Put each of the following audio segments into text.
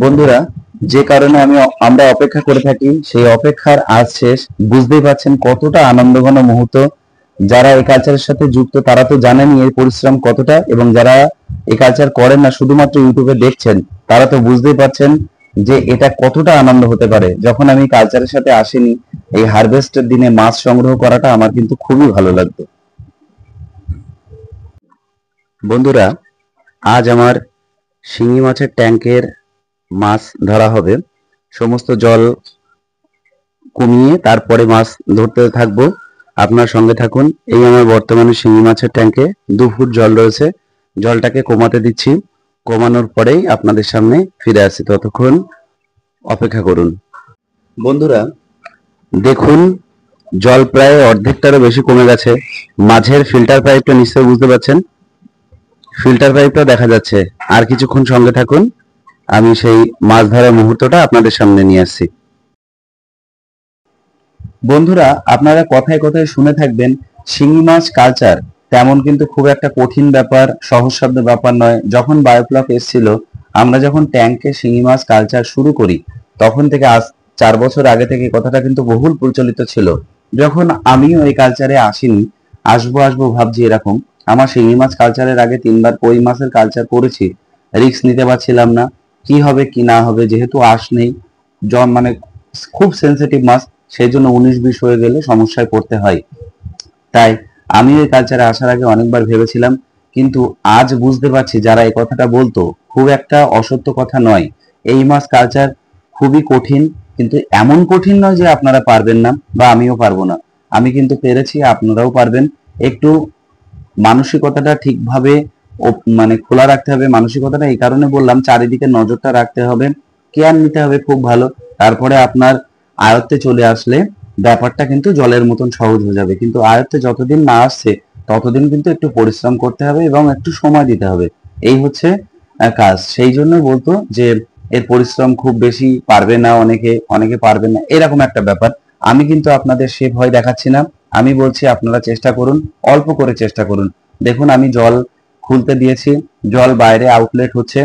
বন্ধুরা, যে কারণে আমরা অপেক্ষা করে থাকি সেই অপেক্ষার আজ শেষ। বুঝতেই পারছেন কতটা আনন্দঘন মুহূর্ত। যারা এই কালচারের সাথে যুক্ত তারা তো জানেনই এর পরিশ্রম কতটা, এবং যারা এই কালচার করেন না, শুধুমাত্র ইউটিউবে দেখছেন, তারা তো বুঝতেই পারছেন যে এটা কতটা আনন্দ হতে পারে। যখন আমি কালচারের সাথে আসিনি, এই হারভেস্টের দিনে মাছ সংগ্রহ করাটা আমার কিন্তু খুবই ভালো লাগতো। বন্ধুরা, আজ আমার শিঙি মাছের ট্যাঙ্কের মাছ ধরা হবে। সমস্ত জল কমিয়ে তারপরে মাছ ধরতে থাকবো। আপনার সঙ্গে থাকুন। এই আমার বর্তমানে শিঙি মাছের ট্যাঙ্কে 2 ফুট জল রয়েছে। জলটাকে কমাতে দিচ্ছি। কমানোর পরেই আপনাদের সামনে ফিরে আসি, ততক্ষণ অপেক্ষা করুন। বন্ধুরা, দেখুন জল প্রায় অর্ধেকটারও বেশি কমে গেছে। মাঝের ফিল্টার পাইপটা নিশ্চয়ই বুঝতে পারছেন, ফিল্টার পাইপটা দেখা যাচ্ছে। আর কিছুক্ষণ সঙ্গে থাকুন, আমি সেই মাছ ধরার মুহূর্তটা আপনাদের সামনে নিয়ে আসছি। বন্ধুরা, আপনারা কথায় কথায় শুনে থাকবেন শিঙি মাছ কালচার তেমন কিন্তু খুব একটা কঠিন ব্যাপার, সহজসাধ্য ব্যাপার নয়। যখন বায়োফ্লক এসেছিল, আমরা যখন ট্যাঙ্কে শিঙি মাছ কালচার শুরু করি, তখন থেকে আজ 4 বছর আগে থেকে কথাটা কিন্তু বহুল প্রচলিত ছিল। যখন আমিও এই কালচারে আসিনি, আসবো আসবো ভাবছি এরকম। আমার শিঙি মাছ কালচারের আগে 3বার কই মাছের কালচার করেছি। রিস্ক নিতে পারছিলাম না, কি হবে কি না হবে, যেহেতু আঁশ নেই, মানে খুব সেনসিটিভ মাছ, সেই জন্য 19-20 হয়ে গেলে সমস্যায় পড়তে হয়। তাই আমি এই কালচারে আসার আগে অনেকবার ভেবেছিলাম, কিন্তু আজ বুঝতে পারছি যারা এই কথাটা বলতো খুব একটা অসত্য কথা নয়। এই মাছ কালচার খুবই কঠিন, কিন্তু এমন কঠিন নয় যে আপনারা পারবেন না বা আমিও পারবো না। আমি কিন্তু পেরেছি, আপনারাও পারবেন। একটু মানসিকতাটা ঠিকভাবে মানে খোলা রাখতে হবে। মানসিকতাটা এই কারণে বললাম, চারিদিকে নজরটা রাখতে হবে, কেয়ার নিতে হবে খুব ভালো। তারপরে আপনার আয়ত্তে চলে আসলে ব্যাপারটা কিন্তু জলের মতন সহজ হয়ে যাবে। কিন্তু আয়ত্তে যতদিন না আসছে ততদিন কিন্তু একটু পরিশ্রম করতে হবে এবং একটু সময় দিতে হবে। এই হচ্ছে কাজ। সেই জন্যই বলতো যে এর পরিশ্রম খুব বেশি, পারবে না অনেকে, অনেকে পারবে না, এরকম একটা ব্যাপার। আমি কিন্তু আপনাদের সে ভয় দেখাচ্ছি না। আমি বলছি আপনারা চেষ্টা করুন, অল্প করে চেষ্টা করুন। দেখুন আমি জল খুলতে দিয়েছি, জল বাইরে আউটলেট হচ্ছে।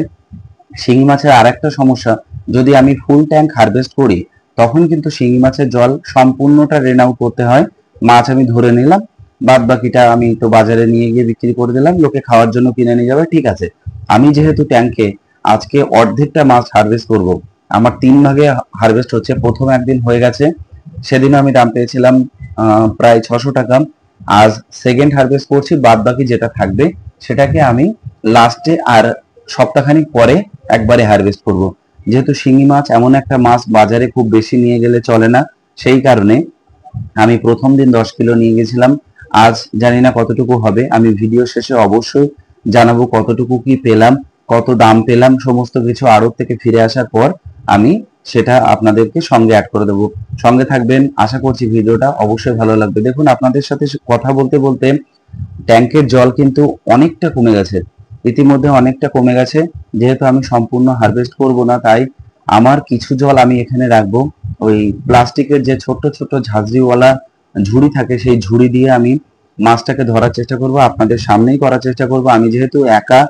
শিঙি মাছের আরেকটা সমস্যা, যদি আমি ফুল ট্যাঙ্ক হারভেস্ট করি, তখন কিন্তু শিঙি মাছের জল সম্পূর্ণটা রেন আউট করতে হয়। মাছ আমি ধরে নিলাম, বাদ বাকিটা আমি তো বাজারে নিয়ে গিয়ে বিক্রি করে দিলাম, লোকে খাওয়ার জন্য কিনে নিয়ে যাবে, ঠিক আছে। আমি যেহেতু ট্যাঙ্কে আজকে অর্ধেকটা মাছ হারভেস্ট করব, আমার 3 ভাগে হারভেস্ট হচ্ছে। প্রথম একদিন হয়ে গেছে, সেদিন আমি দাম পেয়েছিলাম প্রায় 600 টাকা। আজ সেকেন্ড হারভেস্ট করছি, বাদ বাকি যেটা থাকবে সেটাকে আমি লাস্টে আর সপ্তাহখানিক পরে একবারে হারভেস্ট করব। যেহেতু শিঙি মাছ এমন একটা মাছ, বাজারে খুব বেশি নিয়ে গেলে চলে না, সেই কারণে আমি প্রথম দিন 10 কিলো নিয়ে গেছিলাম। আজ জানি না কতটুকু হবে, আমি ভিডিও শেষে অবশ্যই জানাবো কতটুকু কি পেলাম, কত দাম পেলাম, সমস্ত কিছু আড়ত থেকে ফিরে আসার পর আমি সেটা আপনাদেরকে সঙ্গে অ্যাড করে দেবো। সঙ্গে থাকবেন, আশা করছি ভিডিওটা অবশ্যই ভালো লাগবে। দেখুন আপনাদের সাথে কথা বলতে বলতে ট্যাঙ্কের জল কিন্তু অনেকটা কমে গেছে, ইতিমধ্যে অনেকটা কমে গেছে। যেহেতু আমি সম্পূর্ণ হারভেস্ট করব না, তাই আমার কিছু জল আমি এখানে রাখবো। ওই প্লাস্টিকের যে ছোট ছোট ঝাঁঝরিওয়ালা ঝুড়ি থাকে, সেই ঝুড়ি দিয়ে আমি মাছটাকে ধরার চেষ্টা করব, আপনাদের সামনেই করার চেষ্টা করব। আমি যেহেতু একা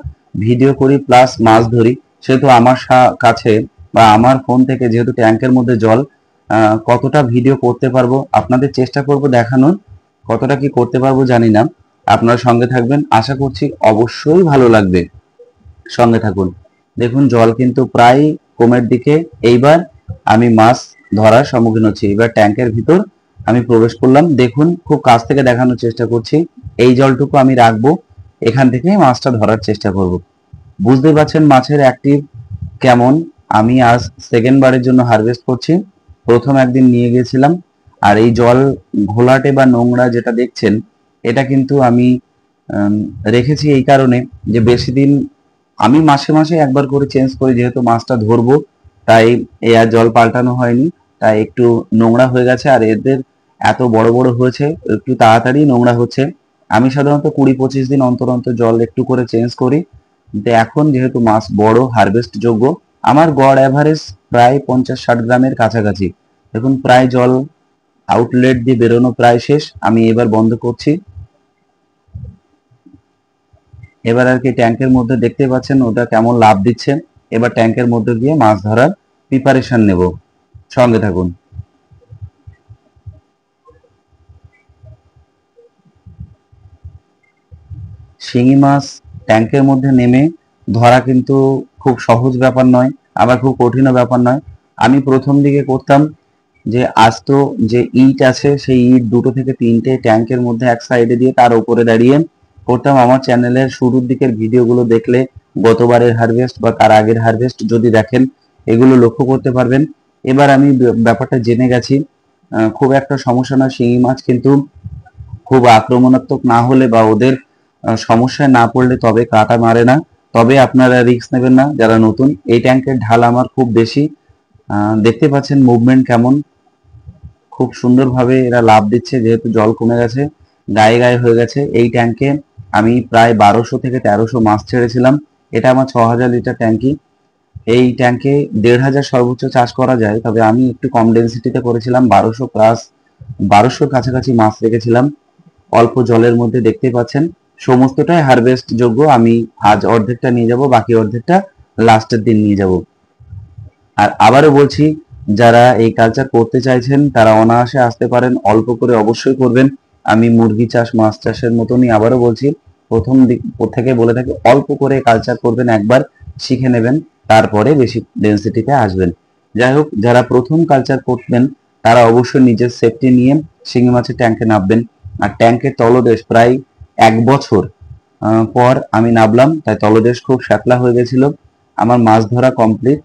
ভিডিও করি প্লাস মাছ ধরি, সেহেতু আমার কাছে বা আমার ফোন থেকে যেহেতু ট্যাঙ্কের মধ্যে জল, কতটা ভিডিও করতে পারবো আপনাদের চেষ্টা করব দেখানোর। কতটা কি করতে পারবো জানি না। আপনারা সঙ্গে থাকবেন, আশা করছি অবশ্যই ভালো লাগবে। সঙ্গে থাকুন। দেখুন জল কিন্তু প্রায় কমের দিকে। এইবার আমি মাছ ধরার সম্মুখীন হচ্ছি। এবার ট্যাঙ্কের ভিতর আমি প্রবেশ করলাম। দেখুন খুব কাছ থেকে দেখানোর চেষ্টা করছি। এই জলটুকু আমি রাখবো, এখান থেকে মাছটা ধরার চেষ্টা করব। বুঝতে পারছেন মাছের অ্যাক্টিভ কেমন। আমি আজ সেকেন্ড বারের জন্য হারভেস্ট করছি। প্রথম একদিন নিয়ে গেছিলাম। আর এই জল ঘোলাটে বা নোংরা যেটা দেখছেন, এটা কিন্তু আমি রেখেছি এই কারণে যে বেশি দিন, আমি মাসে মাসে একবার করে চেঞ্জ করি, যেহেতু মাছটা ধরবো, তাই এ আর জল পাল্টানো হয়নি। তাই একটু নোংরা হয়ে গেছে, আর এদের এত বড় বড় হয়েছে, একটু তাড়াতাড়ি নোংরা হচ্ছে। আমি সাধারণত 20-25 দিন অন্তর অন্তর জল একটু করে চেঞ্জ করি। কিন্তু এখন যেহেতু মাছ বড়, হারভেস্ট যোগ্য, আমার গড় অ্যাভারেজ প্রায় 50-60 গ্রামের কাছাকাছি। দেখুন প্রায় জল আউটলেট দিয়ে বেরোনো প্রায় শেষ, আমি এবার বন্ধ করছি। এবার আর কি ট্যাঙ্কের মধ্যে দেখতে পাচ্ছেন ওটা কেমন লাফ দিচ্ছে। এবার ট্যাঙ্কের মধ্যে দিয়ে মাছ ধরার প্রিপারেশন নেব। সঙ্গে থাকুন। শিঙি মাছ ট্যাঙ্কের মধ্যে নেমে ধরা কিন্তু খুব সহজ ব্যাপার নয়, আবার খুব কঠিনও ব্যাপার নয়। আমি প্রথম দিকে করতাম যে আস্ত যে ইট আছে সেই ইট 2 থেকে 3টে ট্যাঙ্কের মধ্যে এক সাইডে দিয়ে তার উপরে দাঁড়িয়ে করতাম। আমার চ্যানেলের শুরুর দিকের ভিডিওগুলো দেখলে গতবারের হারভেস্ট বা তার আগের হারভেস্ট যদি দেখেন এগুলো লক্ষ্য করতে পারবেন। এবার আমি ব্যাপারটা জেনে গেছি, খুব একটা সমস্যা নয়। শিঙি মাছ কিন্তু খুব আক্রমণাত্মক না হলে বা ওদের সমস্যায় না পড়লে তবে কাটা মারে না। তবে আপনারা রিস্ক নেবেন না যারা নতুন। এই ট্যাঙ্কের ঢাল আমার খুব বেশি, দেখতে পাচ্ছেন মুভমেন্ট কেমন, খুব সুন্দরভাবে এরা লাফ দিচ্ছে যেহেতু জল কমে গেছে, গায়ে গায়ে হয়ে গেছে। এই ট্যাঙ্কে আমি প্রায় 1200 থেকে 1300 মাছ ছেড়েছিলাম। এটা আমার 6000 লিটার ট্যাঙ্কি। এই ট্যাঙ্কে 1500 সর্বোচ্চ চাষ করা যায়, তবে আমি একটু কম ডেন্সিটিতে করেছিলাম। 1200 প্লাস 1200 কাছাকাছি মাছ রেখেছিলাম অল্প জলের মধ্যে। দেখতে পাচ্ছেন সমস্তটাই হারভেস্ট যোগ্য। আমি আজ অর্ধেকটা নিয়ে যাব, বাকি অর্ধেকটা লাস্টের দিন নিয়ে যাব। আর আবারও বলছি, যারা এই কালচার করতে চাইছেন তারা অনায়াসে আসতে পারেন, অল্প করে অবশ্যই করবেন। আমি মুরগি চাষ মাছ চাষের মতনই আবারও বলছি, প্রথম দিক থেকে বলে থাকি অল্প করে কালচার করবেন, একবার শিখে নেবেন, তারপরে বেশি ডেন্সিটিতে আসবেন। যাই হোক, যারা প্রথম কালচার করবেন তারা অবশ্যই নিজের সেফটি নিয়ে শিঙি মাছের ট্যাঙ্কে নামবেন। আর ট্যাঙ্কের তলদেশ প্রায় 1 বছর পর আমি নামলাম, তাই তলদেশ খুব শ্যাতলা হয়ে গেছিল। আমার মাছ ধরা কমপ্লিট।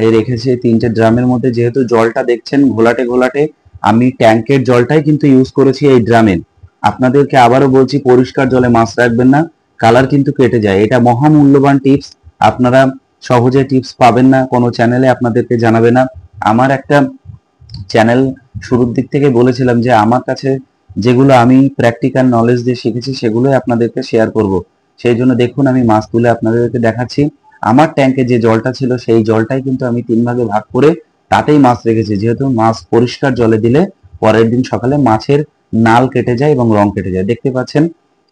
এই রেখেছি 3টে ড্রামের মধ্যে। যেহেতু জলটা দেখছেন ঘোলাটে ঘোলাটে, আমি ট্যাঙ্কের জলটাই কিন্তু ইউজ করেছি এই ড্রামে। আপনাদেরকে আবারও বলছি, পরিষ্কার জলে মাছ রাখবেন না, কালার কিন্তু কেটে যায়। এটা মহামূল্যবান টিপস, আপনারা সহজে টিপস পাবেন না, কোনো চ্যানেলে আপনাদেরকে জানাবে না। আমার একটা চ্যানেল শুরুর দিক থেকে বলেছিলাম যে আমার কাছে যেগুলো আমি প্র্যাকটিক্যাল নলেজ দিয়ে শিখেছি সেগুলোই আপনাদেরকে শেয়ার করব। সেই জন্য দেখুন আমি মাছ তুলে আপনাদেরকে দেখাচ্ছি। আমার ট্যাঙ্কে যে জলটা ছিল সেই জলটাই কিন্তু আমি 3 ভাগে ভাগ করে তাতেই মাছ রেখেছি, যেহেতু মাছ পরিষ্কার জলে দিলে পরের দিন সকালে মাছের নাল কেটে যায় এবং রং কেটে যায়। দেখতে পাচ্ছেন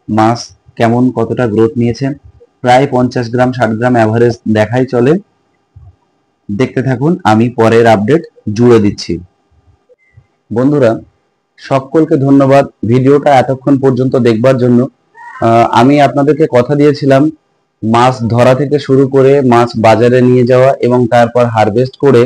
মাছ কেমন কতটা গ্রোথ নিয়েছে, প্রায় 50 গ্রাম 60 গ্রাম অ্যাভারেজ দেখাই চলে। দেখতে থাকুন, আমি পরের আপডেট জুড়ে দিচ্ছি। বন্ধুরা সকলকে ধন্যবাদ ভিডিওটা এতক্ষণ পর্যন্ত দেখবার জন্য। আমি আপনাদেরকে কথা দিয়েছিলাম মাছ ধরা থেকে শুরু করে মাছ বাজারে নিয়ে যাওয়া এবং তারপর হারভেস্ট করে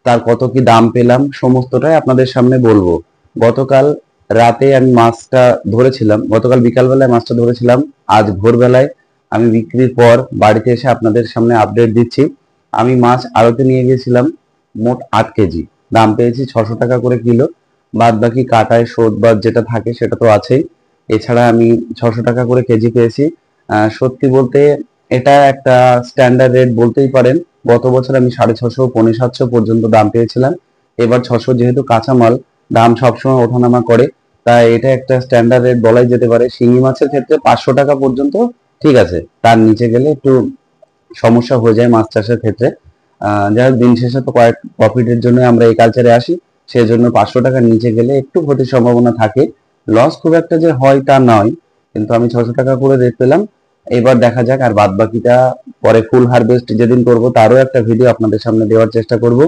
তার কত কি দাম পেলাম সমস্তটাই আপনাদের সামনে বলবো। গতকাল রাতে আমি মাছটা ধরেছিলাম, গতকাল বিকালবেলায় মাছটা ধরেছিলাম, আজ ভোরবেলায় আমি বিক্রির পর বাড়িতে এসে আপনাদের সামনে আপডেট দিচ্ছি। আমি মাছ আড়তে নিয়ে গেছিলাম, মোট 8 কেজি, দাম পেয়েছি 600 টাকা করে কিলো। বাদ বাকি কাটায় শোধ বা যেটা থাকে সেটা তো আছেই, এছাড়া আমি 600 টাকা করে কেজি পেয়েছি। সত্যি বলতে এটা একটা স্ট্যান্ডার্ড রেট বলতেই পারেন। গত বছর আমি 650 750 পর্যন্ত দাম পেয়েছিলাম। এবার 600, যেহেতু কাঁচামাল দাম সবসময় ওঠানামা করে, তাই এটা একটা স্ট্যান্ডার্ড রেট বলাই যেতে পারে। শিঙি মাছের ক্ষেত্রে 500 টাকা পর্যন্ত ঠিক আছে, তার নিচে গেলে একটু সমস্যা হয়ে যায় মাছ চাষের ক্ষেত্রে। যাই হোক, দিন শেষে তো কয়েক প্রফিটের জন্য আমরা এই কালচারে আসি, সেই জন্য 500 টাকার নিচে গেলে একটু ক্ষতির সম্ভাবনা থাকে। লস খুব একটা যে হয় তা নয়, কিন্তু আমি 600 টাকা করে রেট পেলাম। এবার দেখা যাক, আর বাদ বাকিটা পরে ফুল হারভেস্ট যেদিন করব তারও একটা ভিডিও আপনাদের সামনে দেওয়ার চেষ্টা করব।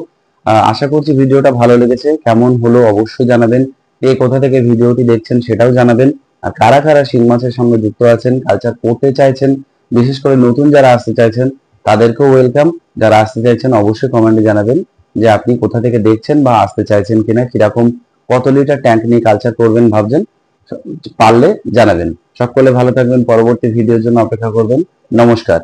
আশা করছি ভিডিওটা ভালো লেগেছে। কেমন হলো অবশ্যই জানাবেন, কে কোথা থেকে ভিডিওটি দেখছেন সেটাও জানাবেন। আর কারা কারা শিং মাছের সঙ্গে যুক্ত আছেন, কালচার করতে চাইছেন, বিশেষ করে নতুন যারা আসতে চাইছেন তাদেরকেও ওয়েলকাম। যারা আসতে চাইছেন অবশ্যই কমেন্টে জানাবেন যে আপনি কোথা থেকে দেখছেন বা আসতে চাইছেন কিনা, কিরকম কত লিটার ট্যাঙ্ক নিয়ে কালচার করবেন ভাবছেন, পারলে জানাবেন। সকলে ভালো থাকবেন, পরবর্তী ভিডিওর জন্য অপেক্ষা করবেন। নমস্কার।